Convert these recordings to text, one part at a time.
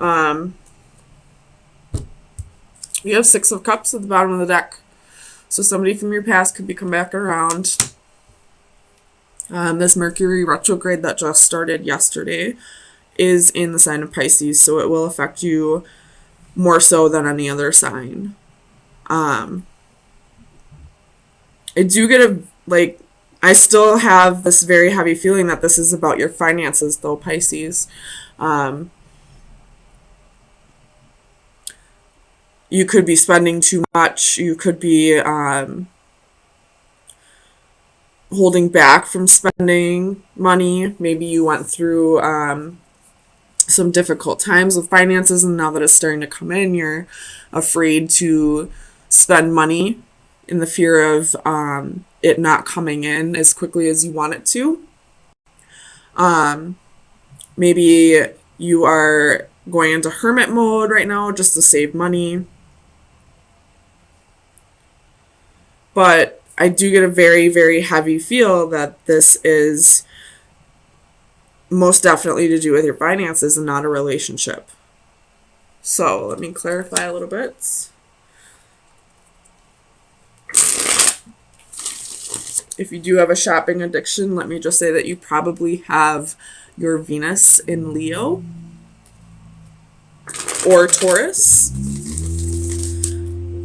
Um, you have Six of Cups at the bottom of the deck. So somebody from your past could be come back around. This Mercury retrograde that just started yesterday is in the sign of Pisces, so it will affect you more so than any other sign. I do get I still have this very heavy feeling that this is about your finances, though, Pisces. You could be spending too much. You could be holding back from spending money. Maybe you went through some difficult times with finances, and now that it's starting to come in, you're afraid to spend money in the fear of it not coming in as quickly as you want it to. Maybe you are going into hermit mode right now just to save money. But I do get a very, very heavy feel that this is most definitely to do with your finances and not a relationship. So let me clarify a little bit. If you do have a shopping addiction, let me just say that you probably have your Venus in Leo or Taurus,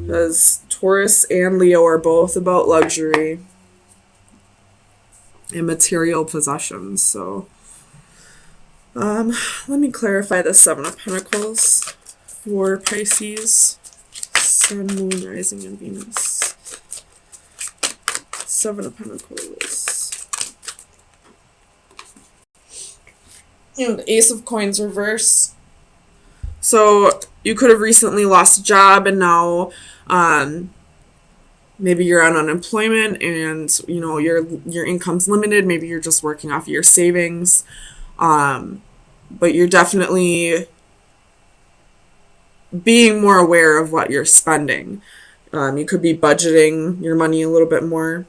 because Taurus and Leo are both about luxury and material possessions. So let me clarify the Seven of Pentacles for Pisces, Sun, Moon, Rising, and Venus. Seven of Pentacles. And the Ace of Coins reverse. So you could have recently lost a job, and now maybe you're on unemployment, and your income's limited. Maybe you're just working off of your savings, but you're definitely being more aware of what you're spending. You could be budgeting your money a little bit more.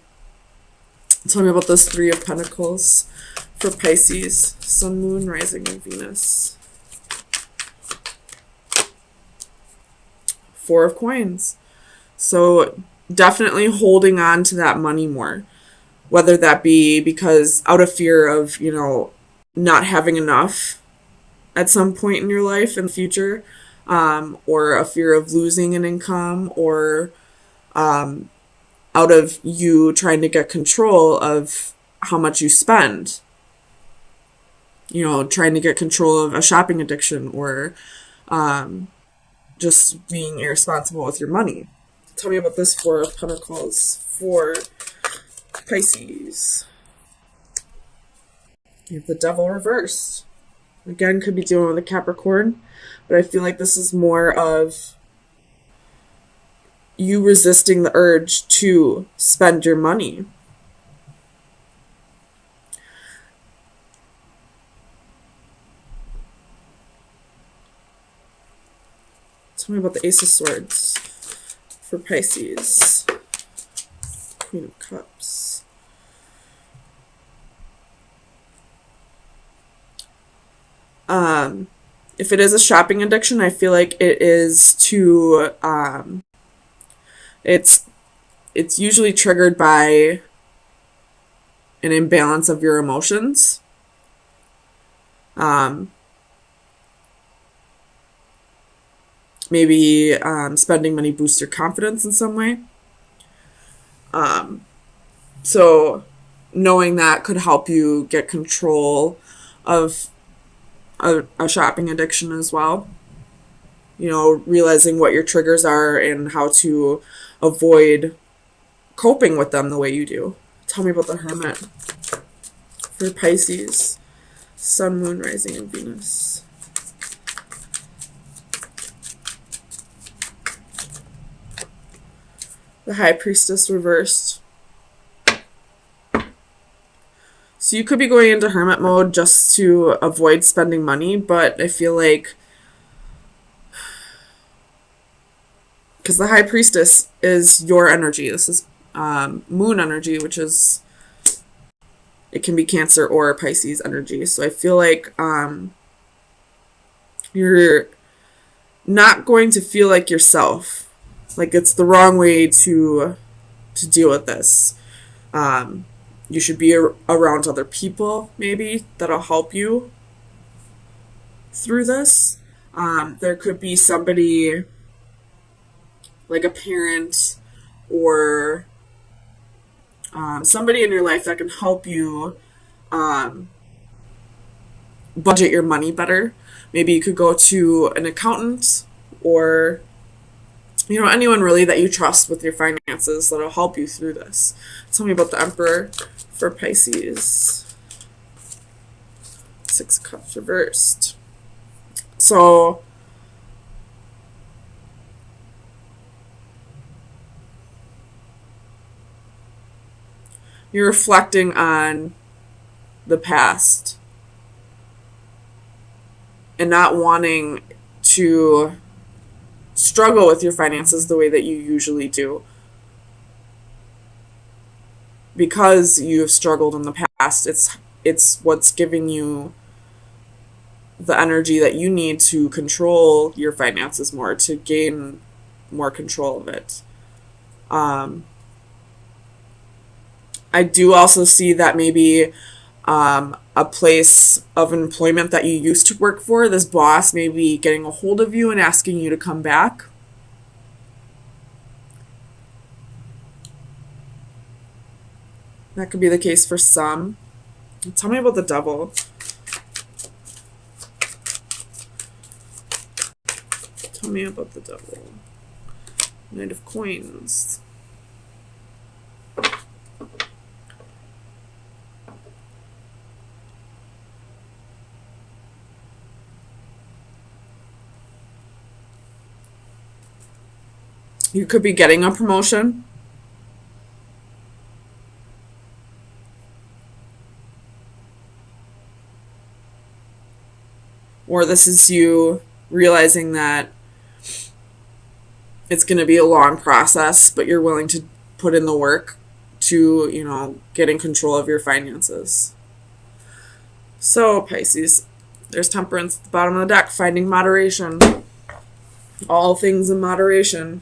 Tell me about this Three of Pentacles for Pisces, Sun, Moon, Rising, and Venus. Four of Coins. So definitely holding on to that money more, whether that be because out of fear of, not having enough at some point in your life in the future, or a fear of losing an income, or out of you trying to get control of how much you spend. Trying to get control of a shopping addiction, or just being irresponsible with your money. Tell me about this Four of Pentacles for Pisces. You have the Devil reversed. Again, could be dealing with a Capricorn, but I feel like this is more of you resisting the urge to spend your money. Tell me about the Ace of Swords for Pisces. Queen of Cups. If it is a shopping addiction, I feel like it is to it's usually triggered by an imbalance of your emotions. Maybe spending money boosts your confidence in some way. So knowing that could help you get control of a shopping addiction as well. Realizing what your triggers are and how to avoid coping with them the way you do. Tell me about the Hermit for Pisces, Sun, Moon, Rising, and Venus. The High Priestess reversed. So you could be going into hermit mode just to avoid spending money, but I feel like because the High Priestess is your energy. This is moon energy, which is, it can be Cancer or Pisces energy. So I feel like you're not going to feel like yourself. Like it's the wrong way to deal with this. You should be around other people, maybe, that'll help you through this. There could be somebody like a parent or somebody in your life that can help you budget your money better. Maybe you could go to an accountant or anyone really that you trust with your finances that'll help you through this. Tell me about the Emperor for Pisces. 6 of Cups reversed. So you're reflecting on the past and not wanting to struggle with your finances the way that you usually do, because you've struggled in the past. It's what's giving you the energy that you need to control your finances more, to gain more control of it. I do also see that maybe a place of employment that you used to work for, this boss may be getting a hold of you and asking you to come back. That could be the case for some. Tell me about the Devil. Tell me about the Devil. Knight of Coins. You could be getting a promotion. Or this is you realizing that it's going to be a long process, but you're willing to put in the work to, get in control of your finances. So, Pisces, there's Temperance at the bottom of the deck, finding moderation. All things in moderation.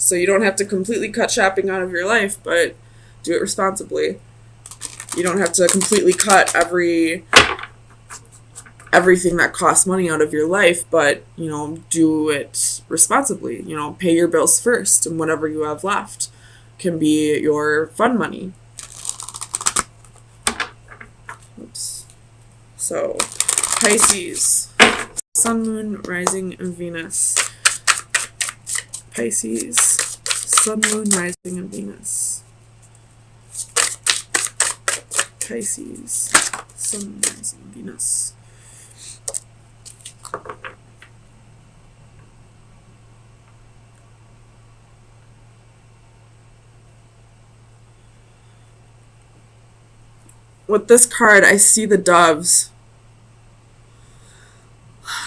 So you don't have to completely cut shopping out of your life, but do it responsibly. You don't have to completely cut everything that costs money out of your life, but, do it responsibly. Pay your bills first, and whatever you have left can be your fun money. Oops. So, Pisces, Sun, Moon, Rising, and Venus. Pisces, Sun, Moon, Rising, and Venus. Pisces, Sun, Rising, Venus. With this card, I see the doves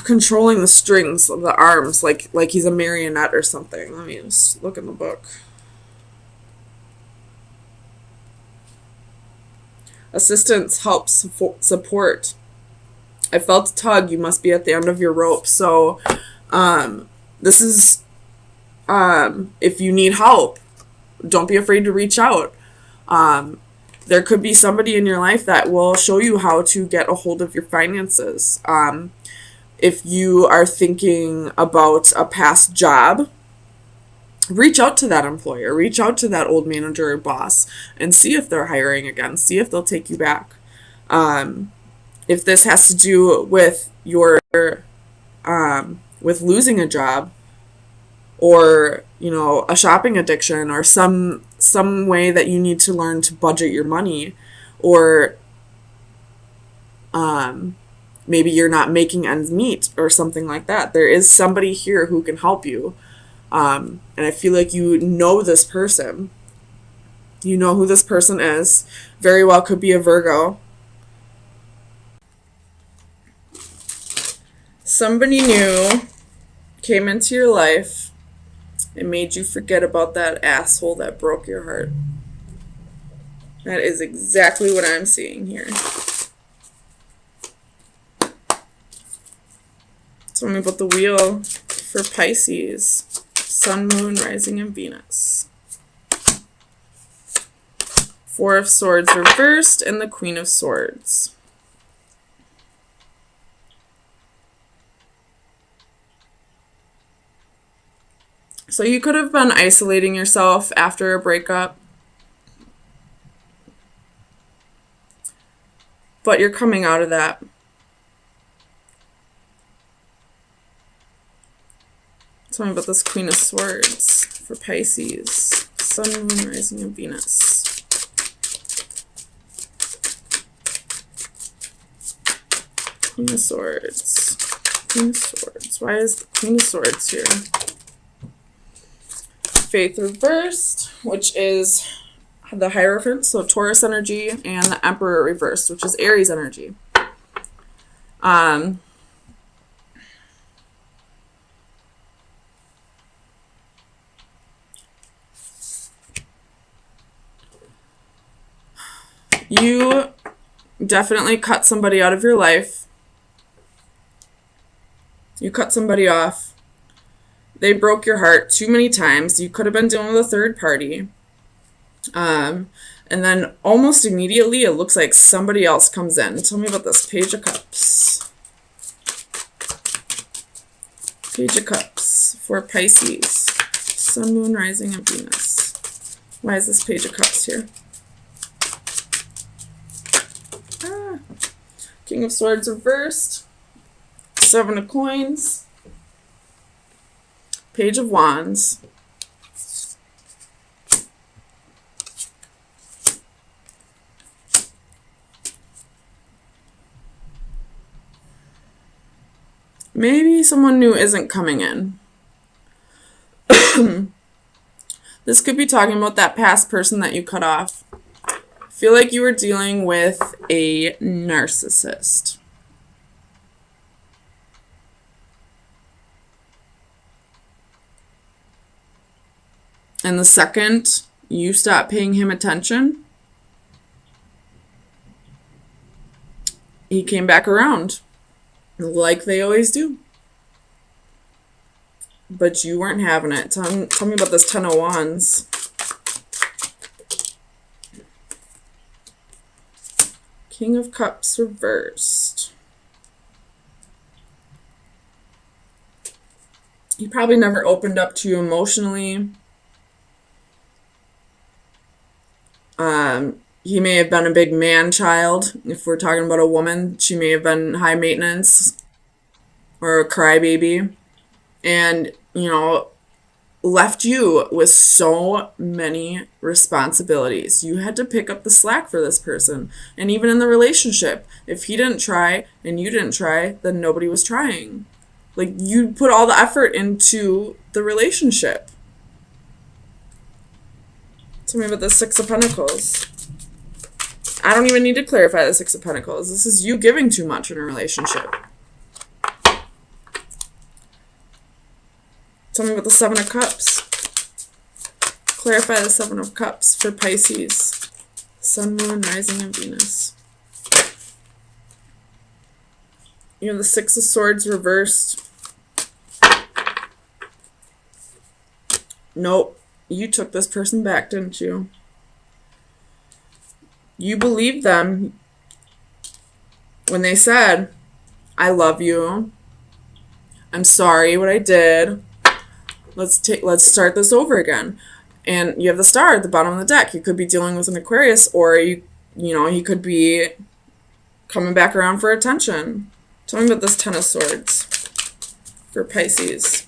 controlling the strings of the arms, like he's a marionette or something. Let me just look in the book. Assistance, help, support. I felt a tug. You must be at the end of your rope. So this is, if you need help, don't be afraid to reach out. There could be somebody in your life that will show you how to get a hold of your finances. If you are thinking about a past job, reach out to that employer, reach out to that old manager or boss, and see if they're hiring again, see if they'll take you back. If this has to do with your, with losing a job, or, a shopping addiction, or some way that you need to learn to budget your money, or, maybe you're not making ends meet or something like that, there is somebody here who can help you. And I feel like you know this person. You know who this person is. Very well could be a Virgo. Somebody new came into your life and made you forget about that asshole that broke your heart. That is exactly what I'm seeing here. Tell me about the Wheel for Pisces, Sun, Moon, Rising, and Venus. Four of Swords reversed and the Queen of Swords. So you could have been isolating yourself after a breakup, but you're coming out of that. Tell me about this Queen of Swords for Pisces, Sun, Moon, Rising, and Venus. Queen of Swords. Queen of Swords. Why is the Queen of Swords here? Faith reversed, which is the Hierophant, so Taurus energy, and the Emperor reversed, which is Aries energy. You definitely cut somebody out of your life. You cut somebody off. They broke your heart too many times. You could have been dealing with a third party. And then almost immediately, it looks like somebody else comes in. Tell me about this Page of Cups. Page of Cups for Pisces, Sun, Moon, Rising, and Venus. Why is this Page of Cups here? King of Swords reversed. Seven of Coins. Page of Wands. Maybe someone new isn't coming in. This could be talking about that past person that you cut off. I feel like you were dealing with a narcissist. And the second you stop paying him attention, he came back around, like they always do. But you weren't having it. Tell me about this Ten of Wands. King of Cups reversed. He probably never opened up to you emotionally. He may have been a big man child. If we're talking about a woman, she may have been high maintenance or a crybaby. And, you know, left you with so many responsibilities. You had to pick up the slack for this person. And even in the relationship, if he didn't try and you didn't try, then nobody was trying. Like, you put all the effort into the relationship. Tell me about the Six of Pentacles. I don't even need to clarify the Six of Pentacles. This is you giving too much in a relationship. Tell me about the Seven of Cups. Clarify the Seven of Cups for Pisces, Sun, Moon, Rising, and Venus. You have the Six of Swords reversed. Nope. You took this person back, didn't you? You believed them when they said, I love you. I'm sorry what I did. Let's start this over again. And you have the Star at the bottom of the deck. You could be dealing with an Aquarius, or you know, he could be coming back around for attention. Tell me about this Ten of Swords for Pisces.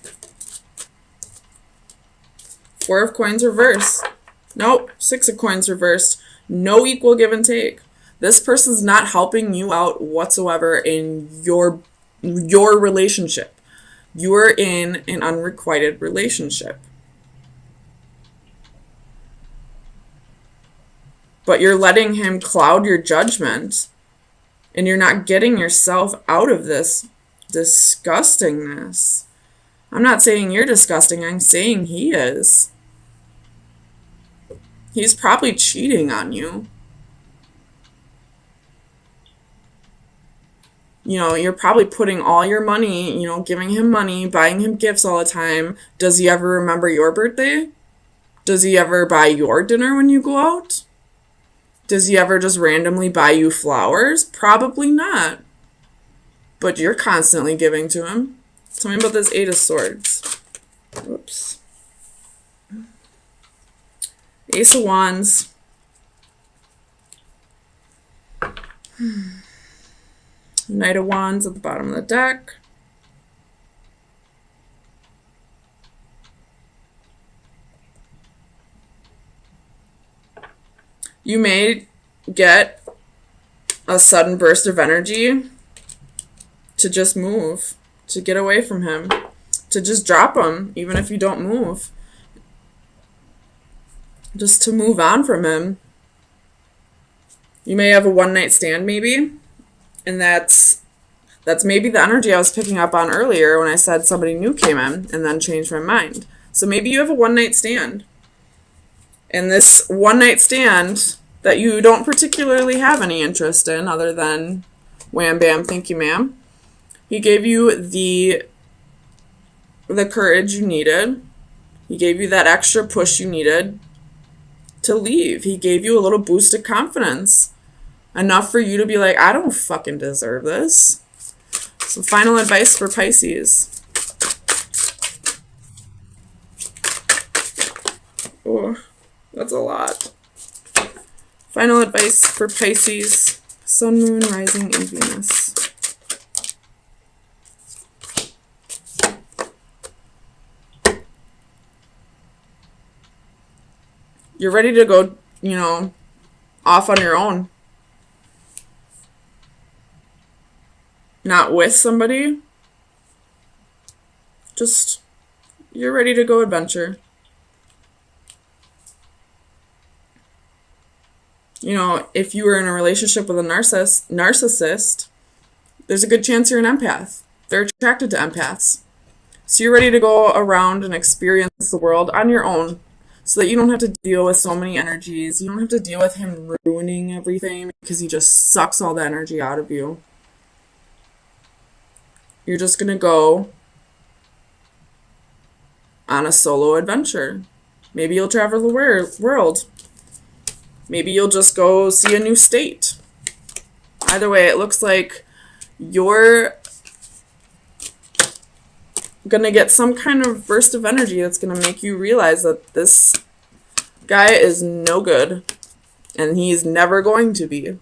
Four of Coins reversed. Nope. Six of Coins reversed. No equal give and take. This person's not helping you out whatsoever in your relationship. You are in an unrequited relationship. But you're letting him cloud your judgment, and you're not getting yourself out of this disgustingness. I'm not saying you're disgusting. I'm saying he is. He's probably cheating on you. You know, you're probably putting all your money, you know, giving him money, buying him gifts all the time. Does he ever remember your birthday? Does he ever buy your dinner when you go out? Does he ever just randomly buy you flowers? Probably not. But you're constantly giving to him. Tell me about this Eight of Swords. Whoops. Ace of Wands. Knight of Wands at the bottom of the deck. You may get a sudden burst of energy to just move, to get away from him, to just drop him, even if you don't move. Just to move on from him. You may have a one-night stand, maybe, and that's maybe the energy I was picking up on earlier when I said somebody new came in and then changed my mind. So maybe you have a one-night stand. And this one-night stand that you don't particularly have any interest in other than wham bam, thank you ma'am. He gave you the courage you needed. He gave you that extra push you needed to leave. He gave you a little boost of confidence. Enough for you to be like, I don't fucking deserve this. So final advice for Pisces. Oh, that's a lot. Final advice for Pisces. Sun, Moon, Rising, and Venus. You're ready to go, you know, off on your own. Not with somebody. Just, you're ready to go adventure. You know, if you were in a relationship with a narcissist, there's a good chance you're an empath. They're attracted to empaths. So you're ready to go around and experience the world on your own so that you don't have to deal with so many energies. You don't have to deal with him ruining everything because he just sucks all the energy out of you. You're just going to go on a solo adventure. Maybe you'll travel the world. Maybe you'll just go see a new state. Either way, it looks like you're going to get some kind of burst of energy that's going to make you realize that this guy is no good. And he's never going to be.